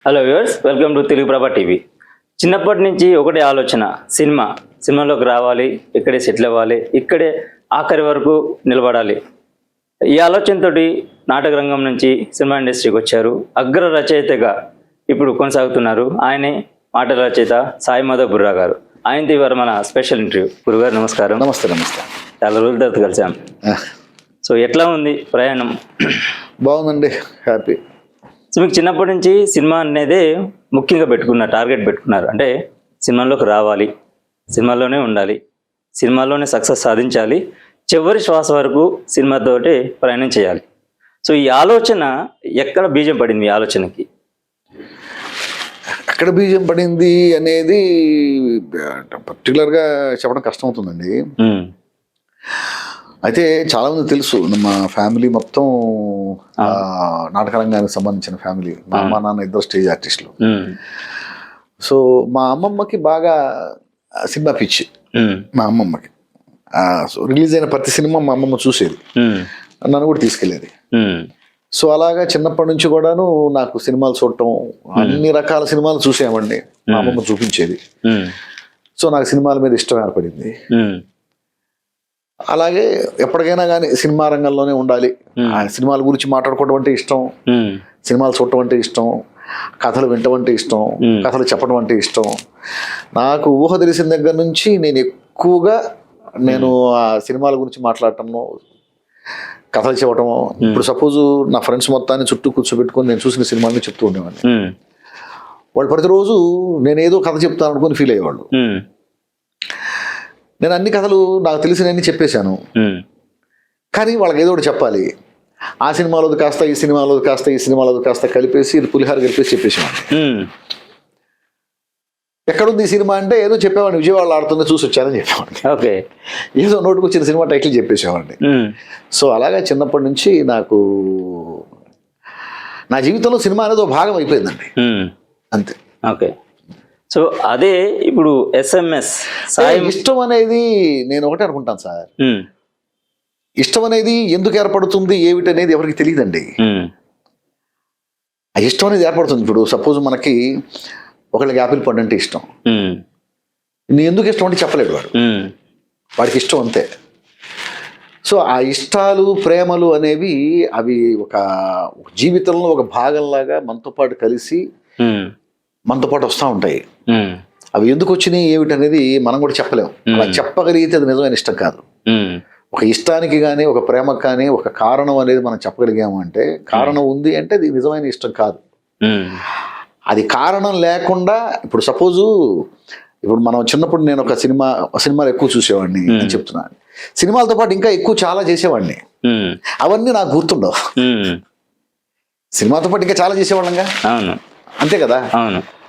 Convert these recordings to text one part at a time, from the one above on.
Hello viewers, welcome to Telugu Prabha TV. చిన్నప్పటి నుంచి ఒకటే ఆలోచన, సినిమాలోకి రావాలి, ఇక్కడే సెటిల్ అవ్వాలి, ఇక్కడే ఆఖరి వరకు నిలబడాలి. ఈ ఆలోచనతోటి నాటక రంగం నుంచి సినిమా ఇండస్ట్రీకి వచ్చారు. అగ్ర రచయితగా ఇప్పుడు కొనసాగుతున్నారు. ఆయనే మాటల రచయిత సాయి మాధవ్ బుర్రా గారు. ఆయనతో ఇవాళ మన స్పెషల్ ఇంటర్వ్యూ. గురుగారు నమస్కారం. నమస్తే. నమస్తే. చాలా రోజుల తర్వాత కలిసాం. సో ఎట్లా ఉంది ప్రయాణం? బాగుందండి, హ్యాపీ. సో మీకు చిన్నప్పటి నుంచి సినిమా అనేదే ముఖ్యంగా టార్గెట్ పెట్టుకున్నారు. అంటే సినిమాలోకి రావాలి, సినిమాలోనే ఉండాలి, సినిమాలోనే సక్సెస్ సాధించాలి, చివరి శ్వాస వరకు సినిమాతోటి ప్రయాణం చేయాలి. సో ఈ ఆలోచన ఎక్కడ బీజం పడింది? ఈ ఆలోచనకి ఎక్కడ బీజం పడింది అనేది పర్టికులర్గా చెప్పడం కష్టం అవుతుందండి. అయితే చాలామంది తెలుసు, మా ఫ్యామిలీ మొత్తం నాటక రంగానికి సంబంధించిన ఫ్యామిలీ. మా అమ్మ నాన్న ఇద్దరు స్టేజ్ ఆర్టిస్టులు. సో మా అమ్మమ్మకి బాగా సినిమా పిచ్చి. మా అమ్మమ్మకి సో రిలీజ్ అయిన ప్రతి సినిమా మా అమ్మమ్మ చూసేది, నన్ను కూడా తీసుకెళ్ళేది. సో అలాగా చిన్నప్పటి నుంచి కూడాను నాకు సినిమాలు చూడటం, అన్ని రకాల సినిమాలు చూసేవాడిని. మా అమ్మమ్మ చూపించేది. సో నాకు సినిమాల మీద ఇష్టం ఏర్పడింది. అలాగే ఎప్పటికైనా కానీ సినిమా రంగంలోనే ఉండాలి, సినిమాల గురించి మాట్లాడుకోవడం అంటే ఇష్టం, సినిమాలు చూడటం అంటే ఇష్టం, కథలు వినటం అంటే ఇష్టం, కథలు చెప్పడం అంటే ఇష్టం. నాకు ఊహ తెలిసిన దగ్గర నుంచి ఎక్కువగా ఆ సినిమాల గురించి మాట్లాడటము, కథలు చెప్పటము. ఇప్పుడు సపోజు నా ఫ్రెండ్స్ మొత్తాన్ని చుట్టూ కూర్చోబెట్టుకొని నేను చూసిన సినిమాని చెప్తూ ఉండేవాడిని. వాళ్ళు ప్రతిరోజు నేను ఏదో కథ చెప్తాను అనుకుని ఫీల్ అయ్యేవాళ్ళు. నేను అన్ని కథలు నాకు తెలిసినవన్నీ చెప్పేశాను, కానీ వాళ్ళకి ఏదో ఒకటి చెప్పాలి. ఆ సినిమాలోది కాస్త, ఈ సినిమాలోది కాస్త, ఈ సినిమాలోది కాస్త కలిపేసి, ఇది పులిహార కలిపేసి చెప్పేసేవాడిని. ఎక్కడుంది ఈ సినిమా అంటే ఏదో చెప్పేవాడిని, విజయవాడలో ఆడుతుందో చూసి వచ్చానని చెప్పేవాడిని. ఓకే, ఏదో నోటుకు వచ్చిన సినిమా టైటిల్ చెప్పేసేవాడిని. సో అలాగా చిన్నప్పటి నుంచి నాకు నా జీవితంలో సినిమా అనేది ఒక భాగం అయిపోయిందండి, అంతే. ఓకే, సో అదే ఇప్పుడు SMS ఇష్టం అనేది నేను ఒకటే అనుకుంటాను సార్. ఇష్టం అనేది ఎందుకు ఏర్పడుతుంది, ఏమిటి అనేది ఎవరికి తెలియదండి. ఆ ఇష్టం అనేది ఏర్పడుతుంది. ఇప్పుడు సపోజ్ మనకి ఒకళ్ళకి యాపిల్ పండు అంటే ఇష్టం, నీ ఎందుకు ఇష్టం అంటే చెప్పలేడు వాడు, వాడికి ఇష్టం అంతే. సో ఆ ఇష్టాలు, ప్రేమలు అనేవి అవి ఒక జీవితంలో ఒక భాగంలాగా మనతో పాటు కలిసి మనతో పాటు వస్తూ ఉంటాయి. అవి ఎందుకు వచ్చినాయి ఏమిటి అనేది మనం కూడా చెప్పలేము. అలా చెప్పగలిగితే అది నిజమైన ఇష్టం కాదు. ఒక ఇష్టానికి కానీ, ఒక ప్రేమకు కానీ ఒక కారణం అనేది మనం చెప్పగలిగాము అంటే, కారణం ఉంది అంటే అది నిజమైన ఇష్టం కాదు. అది కారణం లేకుండా, ఇప్పుడు సపోజు ఇప్పుడు మనం చిన్నప్పుడు నేను ఒక సినిమాలు ఎక్కువ చూసేవాడిని అని చెప్తున్నాను. సినిమాలతో పాటు ఇంకా ఎక్కువ చాలా చేసేవాడిని. అవన్నీ నాకు గుర్తుండవు. సినిమాతో పాటు ఇంకా చాలా చేసేవాళ్ళంగా, అంతే కదా.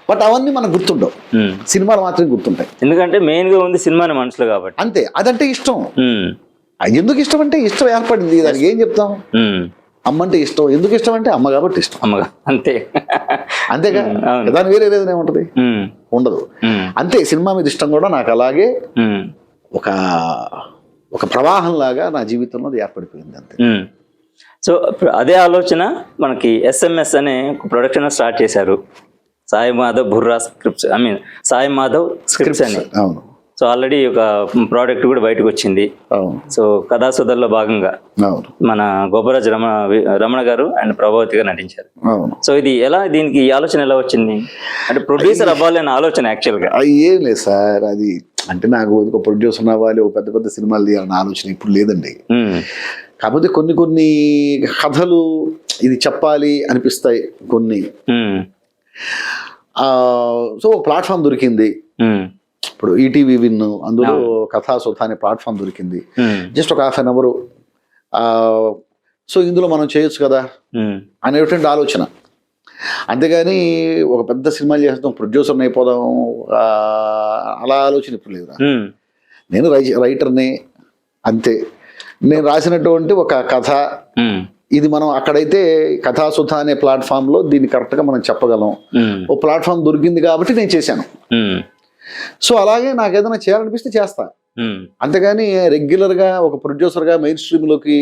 బట్ అవన్నీ మనకు గుర్తుండవు, సినిమాలు మాత్రమే గుర్తుంటాయి. ఎందుకంటే మెయిన్ గా ఉంది సినిమాని మనసులో కాబట్టి. అంతే, అదంటే ఇష్టం. ఎందుకు ఇష్టం అంటే ఇష్టం ఏర్పడింది, దానికి ఏం చెప్తాం. అమ్మ అంటే ఇష్టం, ఎందుకు ఇష్టం అంటే అమ్మ కాబట్టి ఇష్టం, అమ్మగా అంతే. అంతేగా, దాని వేరే ఏదైనా ఉంటది, ఉండదు. అంతే, సినిమా మీద ఇష్టం కూడా నాకు అలాగే ఒక ప్రవాహం లాగా నా జీవితంలో అది ఏర్పడిపోయింది, అంతే. సో అదే ఆలోచన మనకి SMS అనే ప్రొడక్షన్ స్టార్ట్ చేశారు. సాయి మాధవ్ బుర్రా స్క్రిప్ట్స్, సాయి మాధవ్ స్క్రిప్ట్స్ అని. అవును. సో ఆల్రెడీ ఒక ప్రోడక్ట్ కూడా బయటకు వచ్చింది. సో కథాసుధల్లో భాగంగా మన గోపరాజ్ రమణ గారు అండ్ ప్రభావతి గారు నటించారు. సో ఇది దీనికి ఈ ఆలోచన ఎలా వచ్చింది? అంటే ప్రొడ్యూసర్ అవ్వాలి అనే ఆలోచన యాక్చువల్ గా ఏం లేదు సార్. అది అంటే నాకు ఒక ప్రొడ్యూసర్ అవ్వాలి, ఒక పెద్ద పెద్ద సినిమాలు తీయాలన్న ఆలోచన ఇప్పుడు లేదండి. కాకపోతే కొన్ని కథలు ఇది చెప్పాలి అనిపిస్తాయి కొన్ని. సో ఒక ప్లాట్ఫామ్ దొరికింది. ఇప్పుడు ఈటీవీ విన్, అందులో కథాసుధ అనే ప్లాట్ఫామ్ దొరికింది. జస్ట్ ఒక 1/2 hour. సో ఇందులో మనం చేయొచ్చు కదా అనేటువంటి ఆలోచన. అంతేగాని ఒక పెద్ద సినిమాలు చేస్తాం, ప్రొడ్యూసర్ని అయిపోదాం అలా ఆలోచన ఇప్పుడు లేదు. నేను రైటర్ని, అంతే. నేను రాసినటువంటి ఒక కథ, ఇది మనం అక్కడైతే కథాసుధ అనే ప్లాట్ఫామ్ లో దీన్ని కరెక్ట్ గా మనం చెప్పగలం. ఓ ప్లాట్ఫామ్ దొరికింది కాబట్టి నేను చేశాను. సో అలాగే నాకు ఏదైనా చేయాలనిపిస్తే చేస్తా, అంతేగాని రెగ్యులర్ గా ఒక ప్రొడ్యూసర్ గా మెయిన్ స్ట్రీమ్ లోకి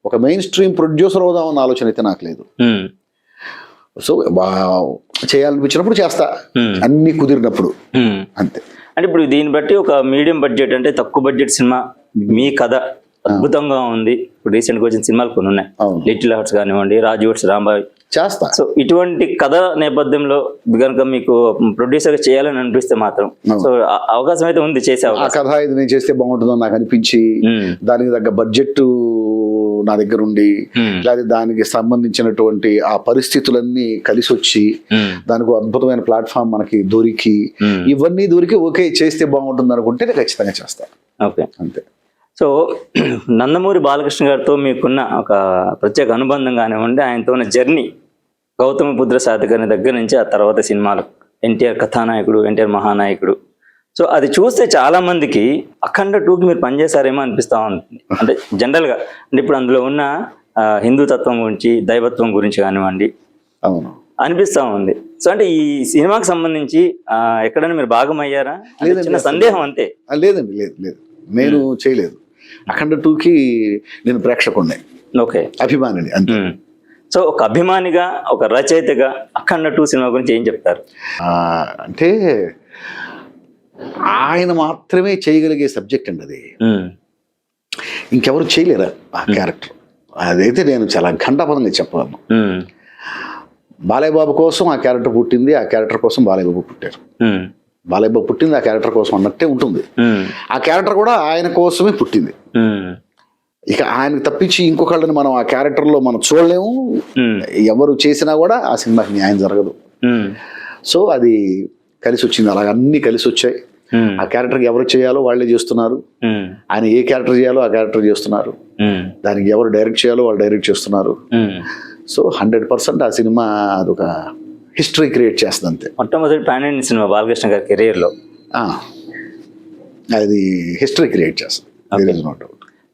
ఒక మెయిన్ స్ట్రీమ్ ప్రొడ్యూసర్ అవుదామన్న ఆలోచన అయితే నాకు లేదు. సో చేయాలనిపించినప్పుడు చేస్తా, అన్ని కుదిరినప్పుడు అంతే. అంటే ఇప్పుడు దీన్ని బట్టి ఒక మీడియం బడ్జెట్ అంటే తక్కువ బడ్జెట్ సినిమా మీ కథ అద్భుతంగా ఉంది. ఇప్పుడు రీసెంట్ గా వచ్చిన సినిమాలు కొన్ని ఉన్నాయి, లిటిల్ హార్ట్స్ కానివ్వండి, రాజు వెడ్స్ రాంబాయ్ చేస్తా. సో ఇటువంటి కథ నేపథ్యంలో కనుక మీకు ప్రొడ్యూసర్ చేయాలని అనిపిస్తే మాత్రం సో అవకాశం అయితే ఉంది, చేసే ఆ అవకాశం. కథ ఇది నేను చేస్తే బాగుంటుందని నాకు అనిపించి దానికి తగ్గ బడ్జెట్ నా దగ్గర ఉండి లేదా దానికి సంబంధించినటువంటి ఆ పరిస్థితులన్నీ కలిసి వచ్చి దానికి ఒక అద్భుతమైన ప్లాట్ఫామ్ మనకి దొరికి ఇవన్నీ దొరికి ఓకే చేస్తే బాగుంటుంది అనుకుంటే నేను ఖచ్చితంగా చేస్తా. ఓకే, అంతే. సో నందమూరి బాలకృష్ణ గారితో మీకున్న ఒక ప్రత్యేక అనుబంధం కానివ్వండి, ఆయనతో ఉన్న జర్నీ, గౌతమిపుత్ర శాతకర్ణి దగ్గర నుంచి ఆ తర్వాత సినిమాలు, ఎన్టీఆర్ కథానాయకుడు, ఎన్టీఆర్ మహానాయకుడు, సో అది చూస్తే చాలా మందికి అఖండ 2కి మీరు పనిచేశారేమో అనిపిస్తూ ఉంటుంది. అంటే జనరల్గా అంటే ఇప్పుడు అందులో ఉన్న హిందూ తత్వం గురించి, దైవత్వం గురించి కానివ్వండి అవును అనిపిస్తూ ఉంది. సో అంటే ఈ సినిమాకి సంబంధించి ఎక్కడైనా మీరు భాగం అయ్యారా? చిన్న సందేహం అంతే. లేదండి, లేదు లేదు, నేను చేయలేదు. అఖండ 2కి నేను ప్రేక్షకుడిని, ఓకే, అభిమానిని అంతే. సో ఒక అభిమానిగా, ఒక రచయితగా అఖండ 2 సినిమా గురించి ఏం చెప్తారు? అంటే ఆయన మాత్రమే చేయగలిగే సబ్జెక్ట్ అండి అది, ఇంకెవరు చేయలేరు ఆ క్యారెక్టర్. అదైతే నేను చాలా ఘంటాపదంగా చెప్పగలను. బాలయ్య బాబు కోసం ఆ క్యారెక్టర్ పుట్టింది, ఆ క్యారెక్టర్ కోసం బాలయ్య బాబు పుట్టారు. బాలయ్య బాబు పుట్టింది ఆ క్యారెక్టర్ కోసం అన్నట్టే ఉంటుంది. ఆ క్యారెక్టర్ కూడా ఆయన కోసమే పుట్టింది. ఇక ఆయనకు తప్పించి ఇంకొకళ్ళని మనం ఆ క్యారెక్టర్లో మనం చూడలేము. ఎవరు చేసినా కూడా ఆ సినిమాకి న్యాయం జరగదు. సో అది కలిసి వచ్చింది, అలాగ అన్ని కలిసి వచ్చాయి. ఆ క్యారెక్టర్కి ఎవరు చేయాలో వాళ్ళే చేస్తున్నారు, ఆయన ఏ క్యారెక్టర్ చేయాలో ఆ క్యారెక్టర్ చేస్తున్నారు, దానికి ఎవరు డైరెక్ట్ చేయాలో వాళ్ళు డైరెక్ట్ చేస్తున్నారు. సో 100% ఆ సినిమా అదొక హిస్టరీ క్రియేట్ చేస్తుంది అంతే. మొట్టమొదటి పాన్ ఇండియన్ సినిమా బాలకృష్ణ గారి కెరీర్లో అది హిస్టరీ క్రియేట్ చేస్తుంది.